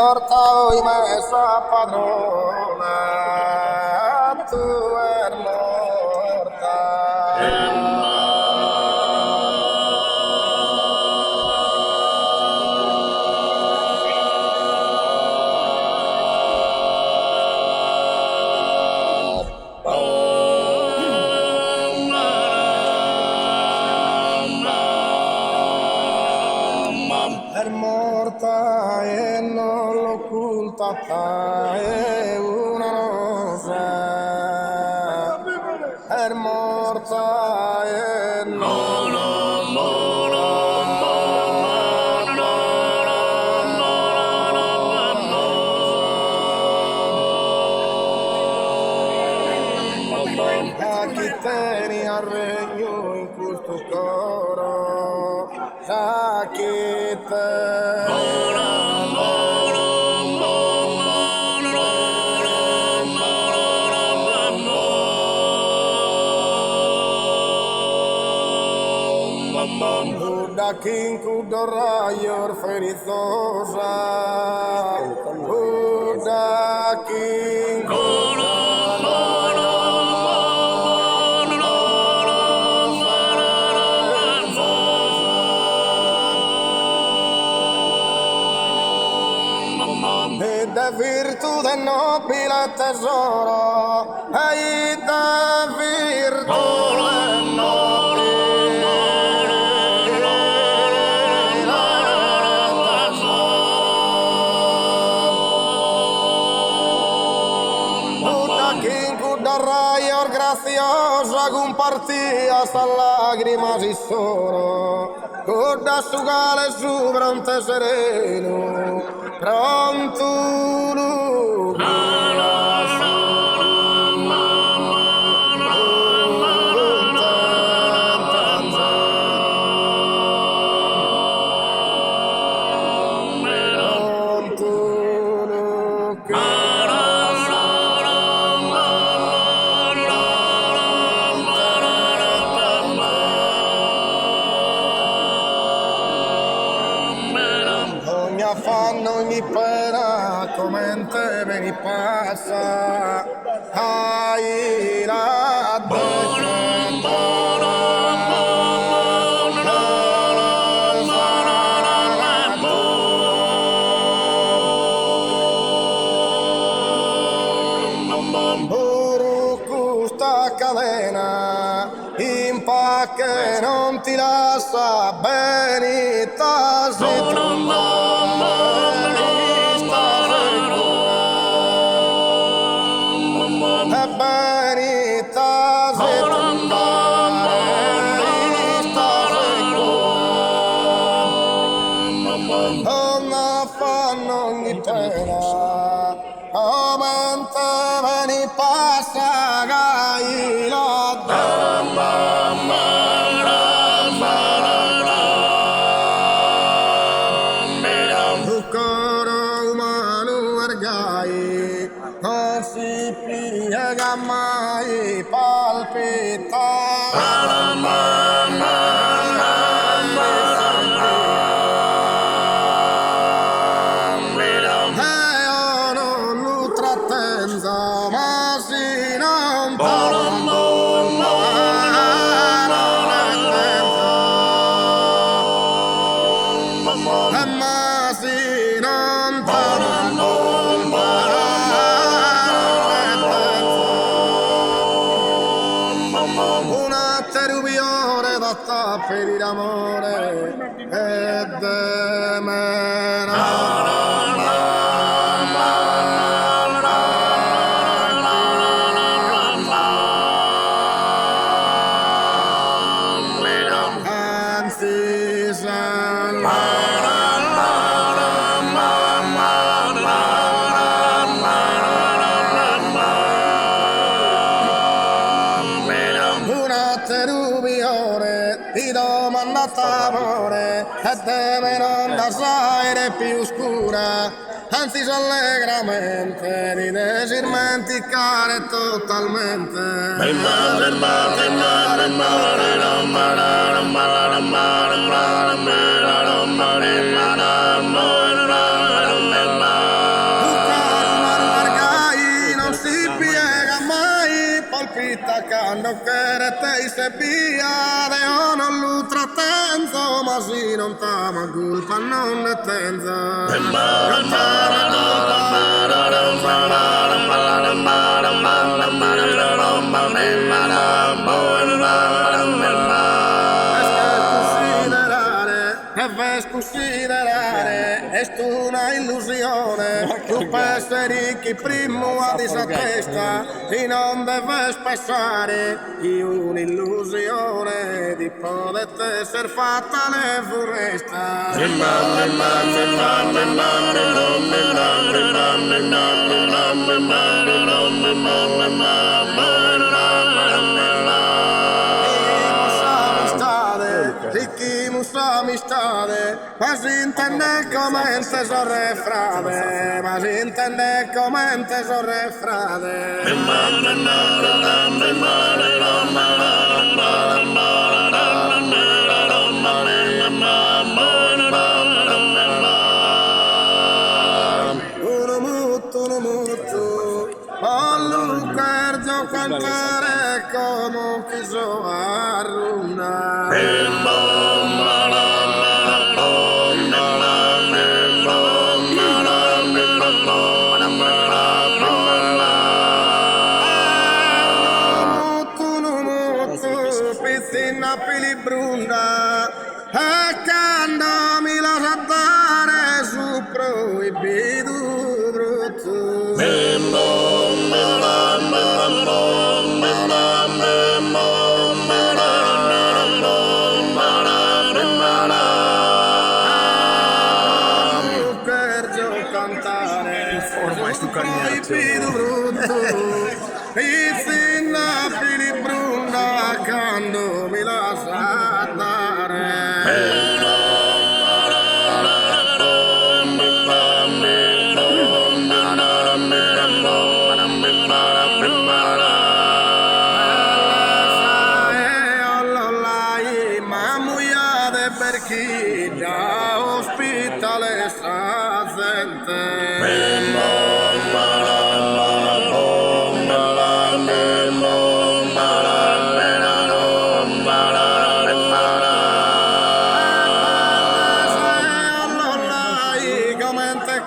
morta hoy mesa padrona, tu er morta. È morta e non l'ho occultata, è una rosa. È morta e non a chi tieni al regno in questo coro, a chi te. Buddha King Kudorayor Ferizosa, Buddha King e da virtù del nobile tesoro, e da virtù del nobile Rayor graciosa compartia sta lagrima si sono con da asciugare su fronte sereno pronto fanno ogni pena come te me ne passa ai la questa cadena in pacche non ti lascia bene fanno ogni pena come te ne passa gai la coro umano ergai non si piega mai palpita una terubiore datta per l'amore e de mena anzi ti domanda t'amore e te non da sai più scura anzi allegramente di dimenticare totalmente non querete se via, Deo non lo trattenzo, ma si non tama colpa non le tenza. Debes considerare, è una illusione, tu per essere ricchi primo a disattesta e non deves pensare di un'illusione di poter essere fatta le foresta. Ricchi musa amistade, ma si intende come sorre frade, ma si intende come sorre frade. Uno mutu, allu cardio cantare come chi so arruna. Piscina pilibrunda e quando mi lascia andare su proibito brutto. Proibito brutto, piscina pilibrunda quando mi lascia andare. Per chi già ospitale sta gente.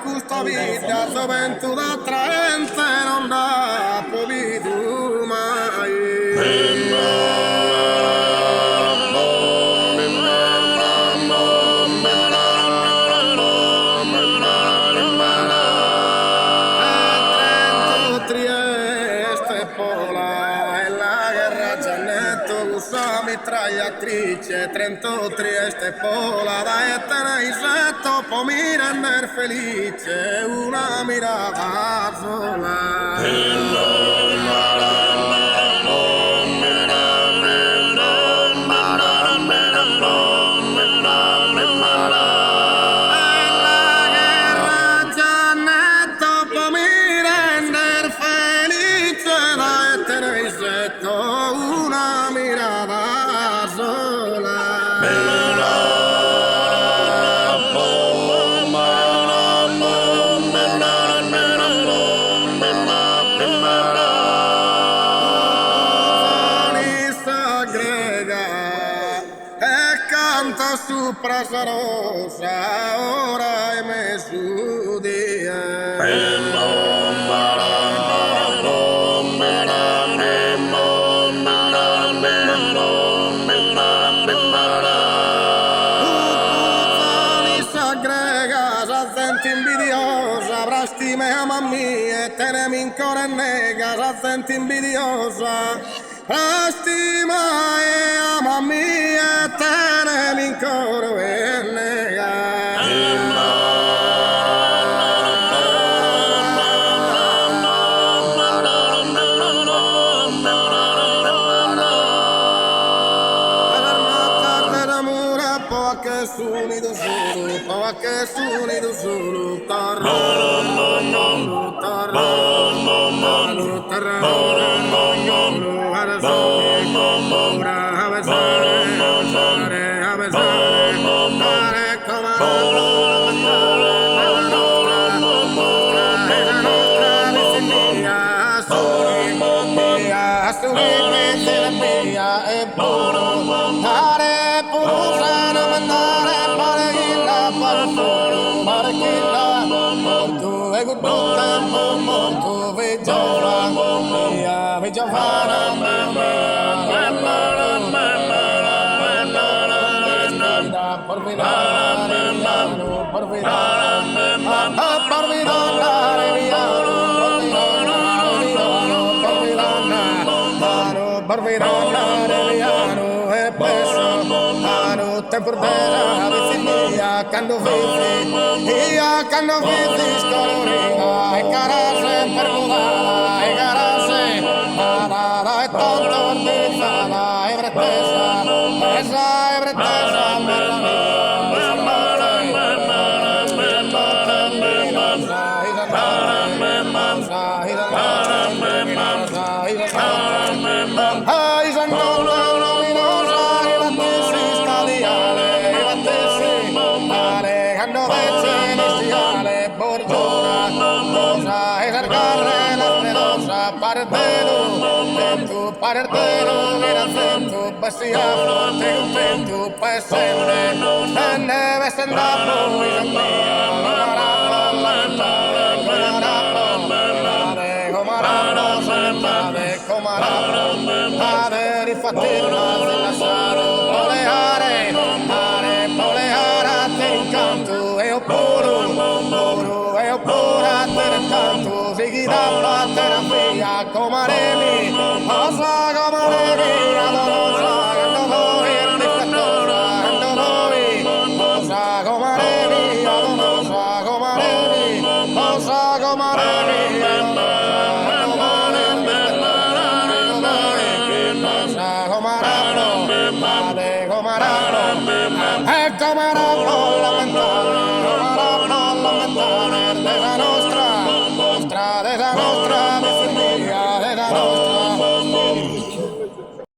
Questa vita gioventù attraente non da potuto mai. Mitragliatrice, Trento, Trieste, Pola, da Ettenaisetto, può mi render felice una mirata sola. Una mirada sola. E canta su prasa rosa, ora è messo invidiosa, avrasti me a mamma e tenemi in cuore nega, la senti invidiosa, avrasti me a mamma e tenemi in cuore nega. Che suoni da solo, che suoni da solo, Hare Purusana Mandare Paragila Parfuru Paragila Mortu Egutta Mortu Vijava Ya Vijavana Quando vedi scolorina e carase per volare e carase parara e tonto di fala e pretesa e pretesa per la mia Partero era sento passia forte un vento passevole e neve stendato in mia rifattirla della saro poleare a te incanto e oppuro a te incanto sighi da battere via comaremi osa comaremi adorosa quando voi il difettora quando voi osa comaremi adorosa comaremi osa comaremi Come on.